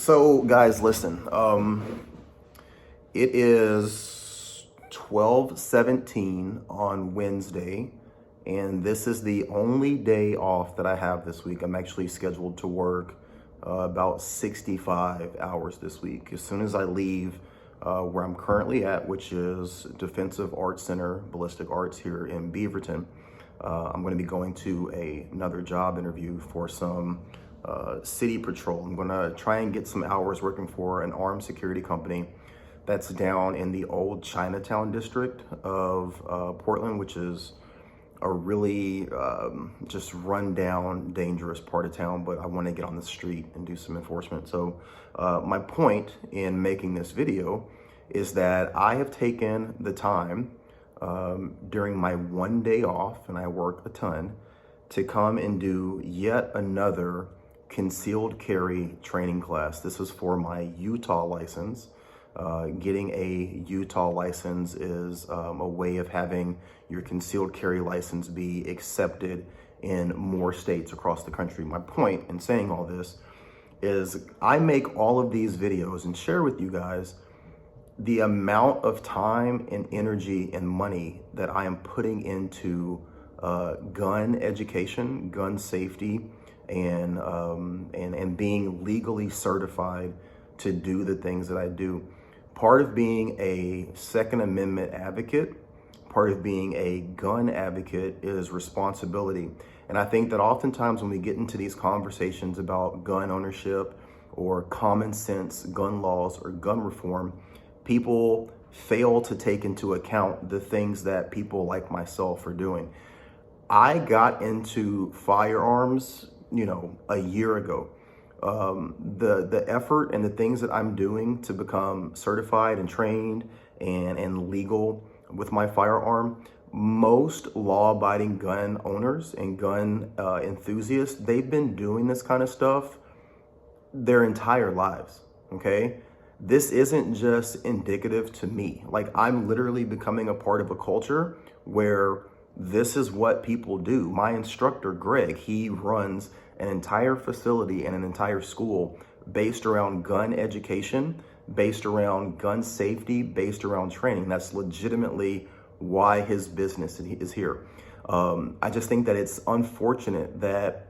So guys, listen, it is 12:17 on Wednesday, and this is the only day off that I have this week. I'm actually scheduled to work about 65 hours this week. As soon as I leave where I'm currently at, which is Defensive Arts Center, Ballistic Arts here in Beaverton, I'm going to be going to another job interview for some city patrol. I'm going to try and get some hours working for an armed security company that's down in the old Chinatown district of Portland, which is a really just run down, dangerous part of town, but I want to get on the street and do some enforcement. So my point in making this video is that I have taken the time during my 1 day off, and I work a ton, to come and do yet another concealed carry training class. This is for my Utah license. Getting a Utah license is a way of having your concealed carry license be accepted in more states across the country. My point in saying all this is I make all of these videos and share with you guys the amount of time and energy and money that I am putting into gun education, gun safety, and being legally certified to do the things that I do. Part of being a Second Amendment advocate, part of being a gun advocate is responsibility. And I think that oftentimes when we get into these conversations about gun ownership or common sense gun laws or gun reform, people fail to take into account the things that people like myself are doing. I got into firearms, a year ago. The effort and the things that I'm doing to become certified and trained and legal with my firearm, most law-abiding gun owners and gun enthusiasts, they've been doing this kind of stuff their entire lives, okay? This isn't just indicative to me. Like, I'm literally becoming a part of a culture where this is what people do. My instructor, Greg, he runs an entire facility and an entire school based around gun education, based around gun safety, based around training. That's legitimately why his business is here. I just think that it's unfortunate that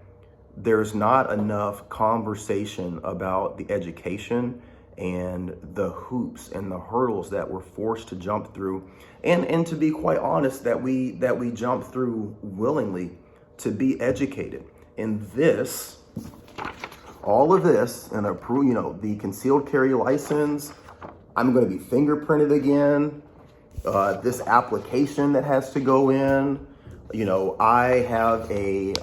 there's not enough conversation about the education and the hoops and the hurdles that we're forced to jump through, and to be quite honest, that we jump through willingly to be educated. And this, all of this, and the concealed carry license, I'm going to be fingerprinted again. This application that has to go in. I have a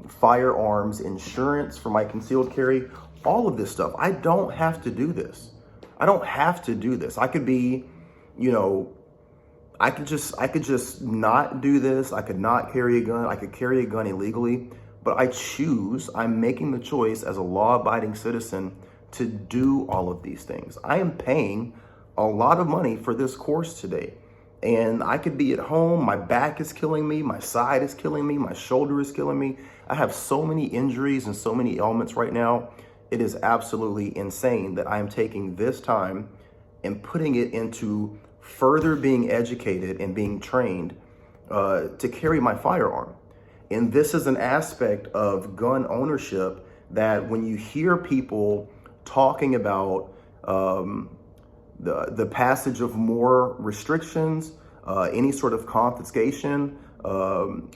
firearms insurance for my concealed carry. All of this stuff. I don't have to do this. I don't have to do this. I could be, I could just not do this. I could not carry a gun. I could carry a gun illegally, but I'm making the choice as a law-abiding citizen to do all of these things. I am paying a lot of money for this course today. And I could be at home, my back is killing me, my side is killing me, my shoulder is killing me. I have so many injuries and so many ailments right now. It is absolutely insane that I am taking this time and putting it into further being educated and being trained to carry my firearm. And this is an aspect of gun ownership that when you hear people talking about the passage of more restrictions, any sort of confiscation,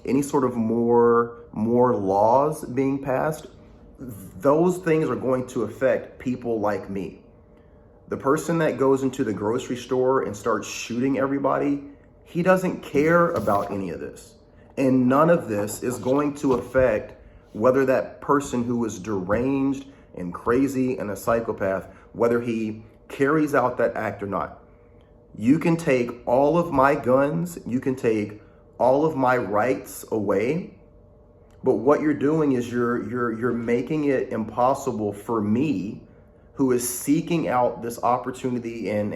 any sort of more laws being passed, those things are going to affect people like me. The person that goes into the grocery store and starts shooting everybody, he doesn't care about any of this. And none of this is going to affect whether that person who is deranged and crazy and a psychopath, whether he carries out that act or not. You can take all of my guns, you can take all of my rights away, but what you're doing is you're making it impossible for me, who is seeking out this opportunity and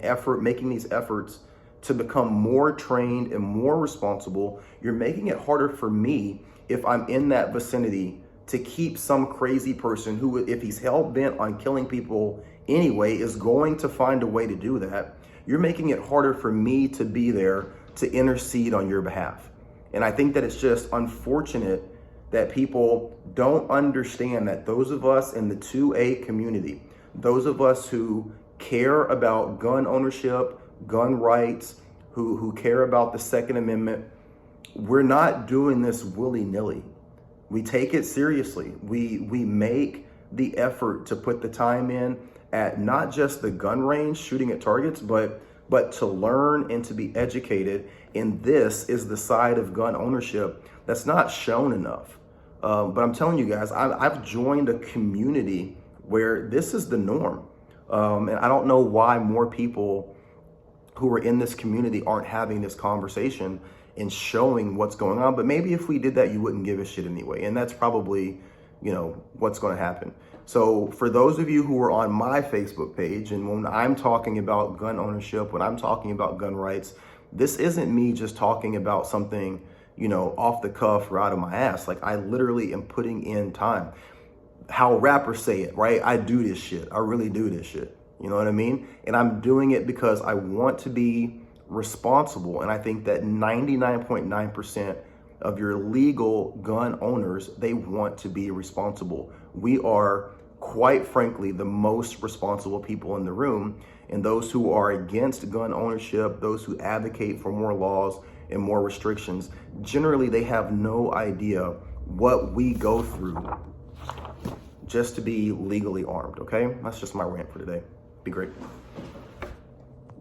effort, making these efforts to become more trained and more responsible. You're making it harder for me if I'm in that vicinity to keep some crazy person who, if he's hell-bent on killing people anyway, is going to find a way to do that. You're making it harder for me to be there to intercede on your behalf. And I think that it's just unfortunate that people don't understand that those of us in the 2A community, those of us who care about gun ownership, gun rights, who care about the Second Amendment, we're not doing this willy-nilly. We take it seriously. We make the effort to put the time in at not just the gun range, shooting at targets, but to learn and to be educated. And this is the side of gun ownership that's not shown enough. But I'm telling you guys, I've joined a community where this is the norm. And I don't know why more people who are in this community aren't having this conversation and showing what's going on. But maybe if we did that, you wouldn't give a shit anyway. And that's probably, what's going to happen. So for those of you who are on my Facebook page, and when I'm talking about gun ownership, when I'm talking about gun rights, this isn't me just talking about something, off the cuff or out of my ass. Like, I literally am putting in time. How rappers say it, right? I do this shit. I really do this shit. You know what I mean? And I'm doing it because I want to be responsible. And I think that 99.9% of your legal gun owners, they want to be responsible. We are, quite frankly, the most responsible people in the room. And those who are against gun ownership, those who advocate for more laws and more restrictions, generally they have no idea what we go through just to be legally armed, okay? That's just my rant for today. Be great.